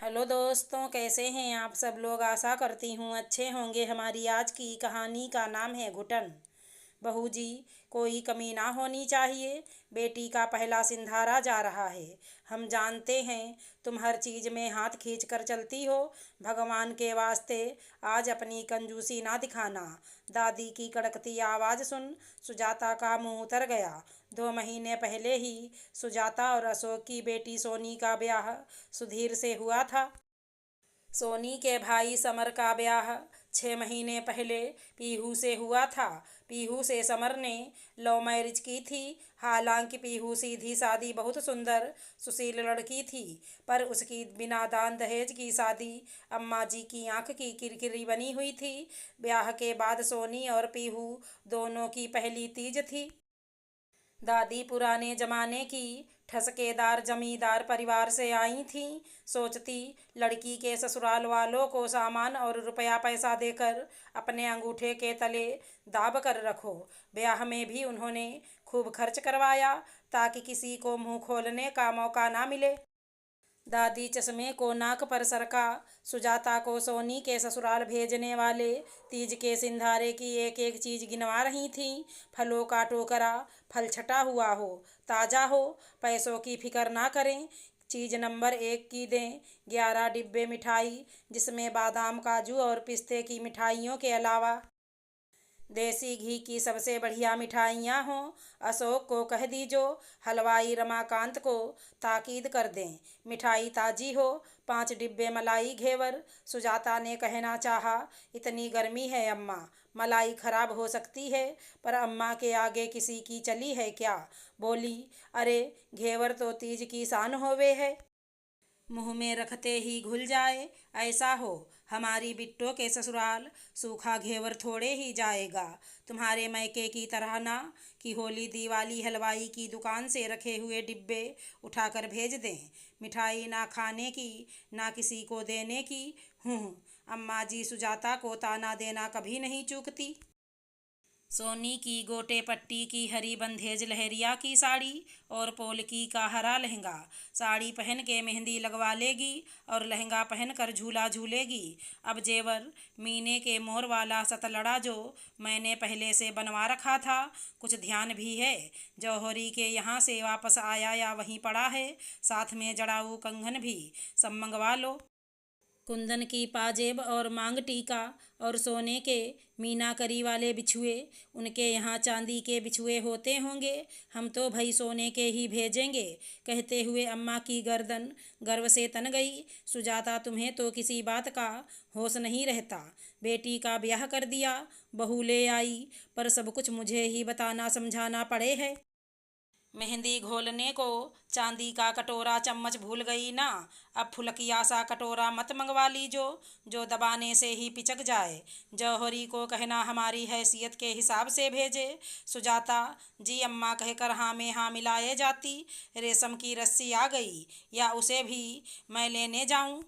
Hello दोस्तों, कैसे हैं आप सब लोग। आशा करती हूँ अच्छे होंगे। हमारी आज की कहानी का नाम है घुटन। बहू जी, कोई कमी ना होनी चाहिए। बेटी का पहला सिंधारा जा रहा है। हम जानते हैं तुम हर चीज़ में हाथ खींच कर चलती हो। भगवान के वास्ते आज अपनी कंजूसी ना दिखाना। दादी की कड़कती आवाज़ सुन सुजाता का मुंह उतर गया। 2 महीने पहले ही सुजाता और अशोक की बेटी सोनी का ब्याह सुधीर से हुआ था। सोनी के भाई समर का ब्याह 6 महीने पहले पीहू से हुआ था। पीहू से समर ने लव मैरिज की थी। हालांकि पीहू सीधी सादी बहुत सुंदर सुशील लड़की थी, पर उसकी बिना दान दहेज की शादी अम्मा जी की आंख की किरकिरी बनी हुई थी। ब्याह के बाद सोनी और पीहू दोनों की पहली तीज थी। दादी पुराने जमाने की ठसकेदार जमींदार परिवार से आई थीं। सोचती लड़की के ससुराल वालों को सामान और रुपया पैसा देकर अपने अंगूठे के तले दाब कर रखो। ब्याह में भी उन्होंने खूब खर्च करवाया ताकि किसी को मुंह खोलने का मौका ना मिले। दादी चश्मे को नाक पर सरका सुजाता को सोनी के ससुराल भेजने वाले तीज के सिंधारे की एक एक चीज गिनवा रही थीं। फलों का टोकरा फल छटा हुआ हो, ताज़ा हो, पैसों की फिक्र ना करें। चीज नंबर 1 की दें 11 डिब्बे मिठाई, जिसमें बादाम काजू और पिस्ते की मिठाइयों के अलावा देसी घी की सबसे बढ़िया मिठाइयाँ हों। अशोक को कह दीजो हलवाई रमाकांत को ताकीद कर दें मिठाई ताज़ी हो। 5 डिब्बे मलाई घेवर। सुजाता ने कहना चाहा, इतनी गर्मी है अम्मा, मलाई खराब हो सकती है, पर अम्मा के आगे किसी की चली है क्या। बोली, अरे घेवर तो तीज की शान होवे है, मुंह में रखते ही घुल जाए। ऐसा हो हमारी बिट्टो के ससुराल सूखा घेवर थोड़े ही जाएगा, तुम्हारे मैके की तरह ना कि होली दिवाली हलवाई की दुकान से रखे हुए डिब्बे उठाकर भेज दें। मिठाई ना खाने की ना किसी को देने की। हूँ, अम्मा जी सुजाता को ताना देना कभी नहीं चूकती। सोनी की गोटे पट्टी की हरी बंधेज लहरिया की साड़ी और पोलकी का हरा लहंगा। साड़ी पहन के मेहंदी लगवा लेगी और लहंगा पहनकर झूला झूलेगी। अब जेवर मीने के मोर वाला सतलड़ा जो मैंने पहले से बनवा रखा था, कुछ ध्यान भी है। जौहरी के यहाँ से वापस आया या वहीं पड़ा है, साथ में जड़ाऊ कंगन भी, सब मंगवा लो। कुंदन की पाजेब और मांग टीका और सोने के मीनाकरी वाले बिछुए, उनके यहाँ चांदी के बिछुए होते होंगे, हम तो भाई सोने के ही भेजेंगे। कहते हुए अम्मा की गर्दन गर्व से तन गई। सुजाता, तुम्हें तो किसी बात का होश नहीं रहता। बेटी का ब्याह कर दिया, बहू ले आई, पर सब कुछ मुझे ही बताना समझाना पड़े है। मेहंदी घोलने को चांदी का कटोरा चम्मच भूल गई ना। अब फुलकिया सा कटोरा मत मंगवा लीजो जो दबाने से ही पिचक जाए। जौहरी को कहना हमारी हैसियत के हिसाब से भेजे। सुजाता जी अम्मा कहकर हाँ में हाँ मिलाए जाती। रेशम की रस्सी आ गई या उसे भी मैं लेने जाऊं।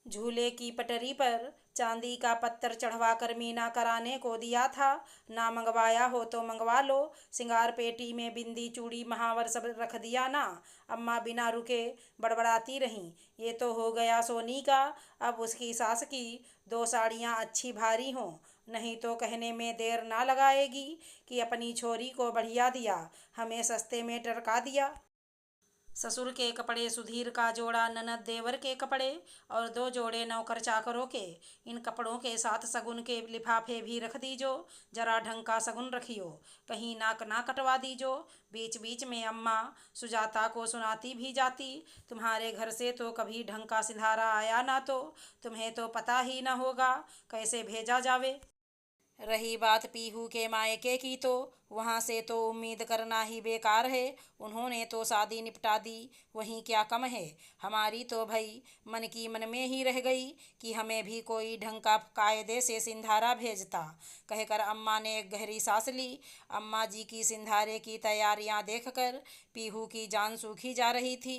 झूले की पटरी पर चांदी का पत्थर चढ़वा कर मीना कराने को दिया था। ना मंगवाया हो तो मंगवा लो। सिंगार पेटी में बिंदी चूड़ी महावर सब रख दिया ना। अम्मा बिना रुके बड़बड़ाती रहीं। ये तो हो गया सोनी का। अब उसकी सास की 2 साड़ियाँ अच्छी भारी हों, नहीं तो कहने में देर ना लगाएगी कि अपनी छोरी को बढ़िया दिया, हमें सस्ते में टरका दिया। ससुर के कपड़े, सुधीर का जोड़ा, ननद देवर के कपड़े और 2 जोड़े नौकर चाकरों के। इन कपड़ों के साथ सगुन के लिफाफे भी रख दीजो। जरा ढंग का सगुन रखियो, कहीं नाक ना कटवा दीजो। बीच बीच में अम्मा सुजाता को सुनाती भी जाती, तुम्हारे घर से तो कभी ढंग का सिंधारा आया ना, तो तुम्हें तो पता ही न होगा कैसे भेजा जावे। रही बात पीहू के मायके की, तो वहाँ से तो उम्मीद करना ही बेकार है। उन्होंने तो शादी निपटा दी, वहीं क्या कम है। हमारी तो भाई मन की मन में ही रह गई कि हमें भी कोई ढंग का कायदे से सिंधारा भेजता। कहकर अम्मा ने एक गहरी सांस ली। अम्मा जी की सिंधारे की तैयारियां देखकर पीहू की जान सूखी जा रही थी।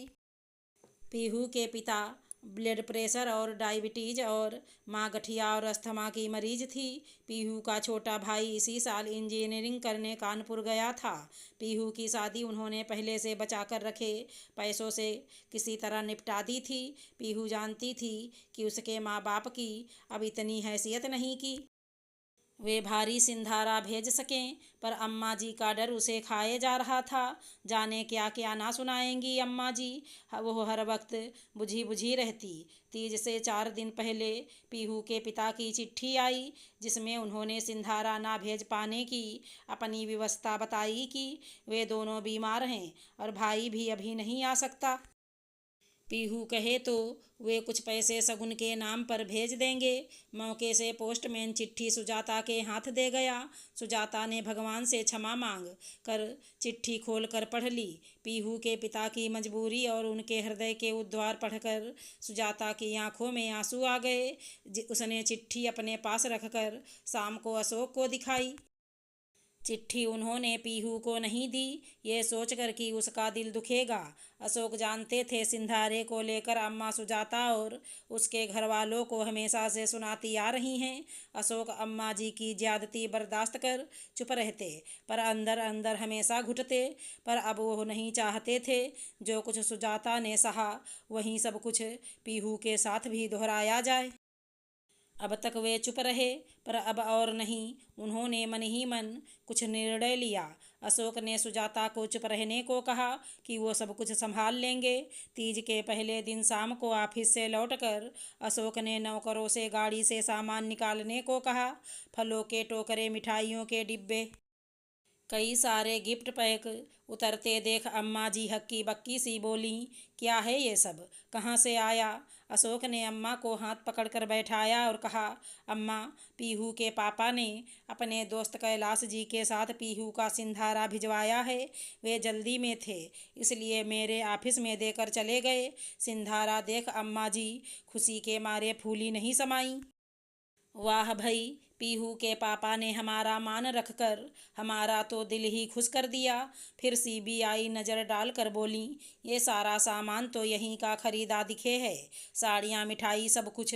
पीहू के पिता ब्लड प्रेशर और डायबिटीज और माँ गठिया और अस्थमा की मरीज थी। पीहू का छोटा भाई इसी साल इंजीनियरिंग करने कानपुर गया था। पीहू की शादी उन्होंने पहले से बचा कर रखे पैसों से किसी तरह निपटा दी थी। पीहू जानती थी कि उसके माँ बाप की अब इतनी हैसियत नहीं की वे भारी सिंधारा भेज सकें, पर अम्मा जी का डर उसे खाए जा रहा था। जाने क्या क्या ना सुनाएंगी अम्मा जी, वो हर वक्त बुझी बुझी रहती। तीज से 4 दिन पहले पीहू के पिता की चिट्ठी आई, जिसमें उन्होंने सिंधारा ना भेज पाने की अपनी व्यवस्था बताई कि वे दोनों बीमार हैं और भाई भी अभी नहीं आ सकता। पीहू कहे तो वे कुछ पैसे शगुन के नाम पर भेज देंगे। मौके से पोस्टमैन चिट्ठी सुजाता के हाथ दे गया। सुजाता ने भगवान से क्षमा मांग कर चिट्ठी खोल कर पढ़ ली। पीहू के पिता की मजबूरी और उनके हृदय के उद्वार पढ़कर सुजाता की आंखों में आंसू आ गए। उसने चिट्ठी अपने पास रखकर शाम को अशोक को दिखाई। चिट्ठी उन्होंने पीहू को नहीं दी, ये सोचकर कि उसका दिल दुखेगा। अशोक जानते थे सिंधारे को लेकर अम्मा सुजाता और उसके घर वालों को हमेशा से सुनाती आ रही हैं। अशोक अम्मा जी की ज्यादती बर्दाश्त कर चुप रहते, पर अंदर अंदर हमेशा घुटते। पर अब वो नहीं चाहते थे जो कुछ सुजाता ने सहा वहीं सब कुछ पीहू के साथ भी दोहराया जाए। अब तक वे चुप रहे, पर अब और नहीं। उन्होंने मन ही मन कुछ निर्णय लिया। अशोक ने सुजाता को चुप रहने को कहा कि वो सब कुछ संभाल लेंगे। तीज के पहले दिन शाम को ऑफिस से लौटकर अशोक ने नौकरों से गाड़ी से सामान निकालने को कहा। फलों के टोकरे, मिठाइयों के डिब्बे, कई सारे गिफ्ट पैक उतरते देख अम्मा जी हक्की बक्की सी बोली, क्या है ये सब, कहाँ से आया। अशोक ने अम्मा को हाथ पकड़कर बैठाया और कहा, अम्मा, पीहू के पापा ने अपने दोस्त कैलाश जी के साथ पीहू का सिंधारा भिजवाया है। वे जल्दी में थे, इसलिए मेरे ऑफिस में देकर चले गए। सिंधारा देख अम्मा जी खुशी के मारे फूली नहीं समाई। वाह भई, पीहू के पापा ने हमारा मान रखकर हमारा तो दिल ही खुश कर दिया। फिर सीबीआई नज़र डालकर बोली, ये सारा सामान तो यहीं का खरीदा दिखे है, साड़ियाँ, मिठाई, सब कुछ।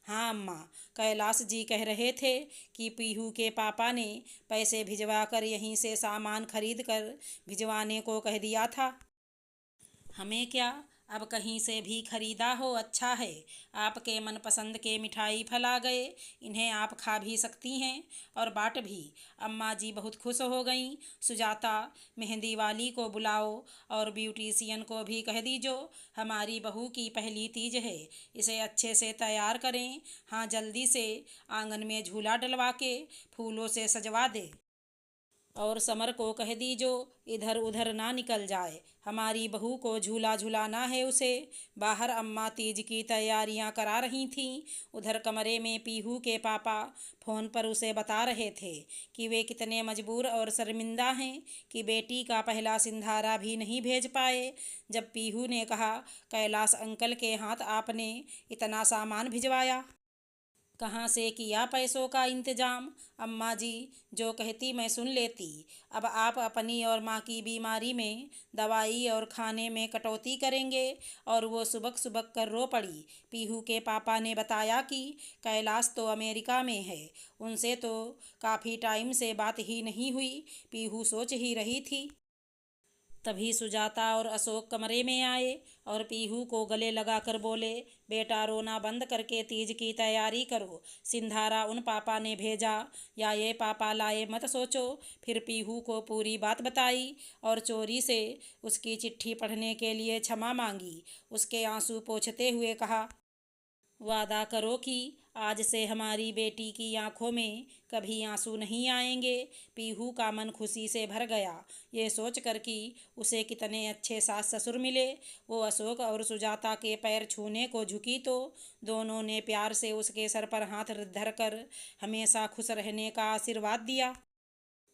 हाँ अम्मा, कैलाश जी कह रहे थे कि पीहू के पापा ने पैसे भिजवा कर यहीं से सामान खरीद कर भिजवाने को कह दिया था। हमें क्या, अब कहीं से भी खरीदा हो अच्छा है। आपके मनपसंद के मिठाई फल आ गए, इन्हें आप खा भी सकती हैं और बांट भी। अम्मा जी बहुत खुश हो गईं। सुजाता, मेहंदी वाली को बुलाओ और ब्यूटिशियन को भी कह दीजो, हमारी बहू की पहली तीज है, इसे अच्छे से तैयार करें। हाँ, जल्दी से आंगन में झूला डलवा के फूलों से सजवा दे। और समर को कह दीजो इधर उधर ना निकल जाए, हमारी बहू को झूला झुलाना है उसे। बाहर अम्मा तीज की तैयारियां करा रही थीं। उधर कमरे में पीहू के पापा फ़ोन पर उसे बता रहे थे कि वे कितने मजबूर और शर्मिंदा हैं कि बेटी का पहला सिंधारा भी नहीं भेज पाए। जब पीहू ने कहा, कैलाश अंकल के हाथ आपने इतना सामान भिजवाया, कहाँ से किया पैसों का इंतजाम। अम्मा जी जो कहती मैं सुन लेती। अब आप अपनी और माँ की बीमारी में दवाई और खाने में कटौती करेंगे। और वो सुबक सुबक कर रो पड़ी। पीहू के पापा ने बताया कि कैलाश तो अमेरिका में है, उनसे तो काफ़ी टाइम से बात ही नहीं हुई। पीहू सोच ही रही थी। तभी सुजाता और अशोक कमरे में आए और पीहू को गले लगाकर बोले, बेटा रोना बंद करके तीज की तैयारी करो। सिंधारा उन पापा ने भेजा या ये पापा लाए मत सोचो। फिर पीहू को पूरी बात बताई और चोरी से उसकी चिट्ठी पढ़ने के लिए क्षमा मांगी। उसके आंसू पोंछते हुए कहा, वादा करो कि आज से हमारी बेटी की आंखों में कभी आंसू नहीं आएंगे। पीहू का मन खुशी से भर गया, ये सोचकर कि उसे कितने अच्छे सास ससुर मिले। वो अशोक और सुजाता के पैर छूने को झुकी तो दोनों ने प्यार से उसके सर पर हाथ धरकर हमेशा खुश रहने का आशीर्वाद दिया।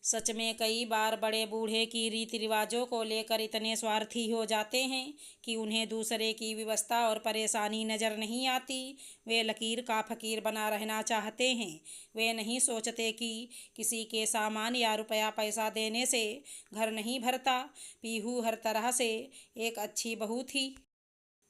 सच में कई बार बड़े बूढ़े की रीति रिवाजों को लेकर इतने स्वार्थी हो जाते हैं कि उन्हें दूसरे की व्यवस्था और परेशानी नज़र नहीं आती। वे लकीर का फ़कीर बना रहना चाहते हैं। वे नहीं सोचते कि किसी के सामान या रुपया पैसा देने से घर नहीं भरता। पीहू हर तरह से एक अच्छी बहू थी।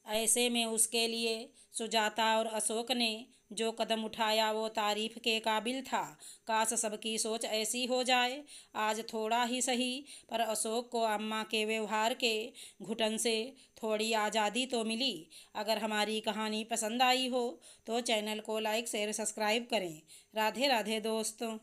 ऐसे में उसके लिए सुजाता और अशोक ने जो कदम उठाया वो तारीफ के काबिल था। काश सबकी सोच ऐसी हो जाए। आज थोड़ा ही सही पर अशोक को अम्मा के व्यवहार के घुटन से थोड़ी आज़ादी तो मिली। अगर हमारी कहानी पसंद आई हो तो चैनल को लाइक शेयर सब्सक्राइब करें। राधे राधे दोस्तों।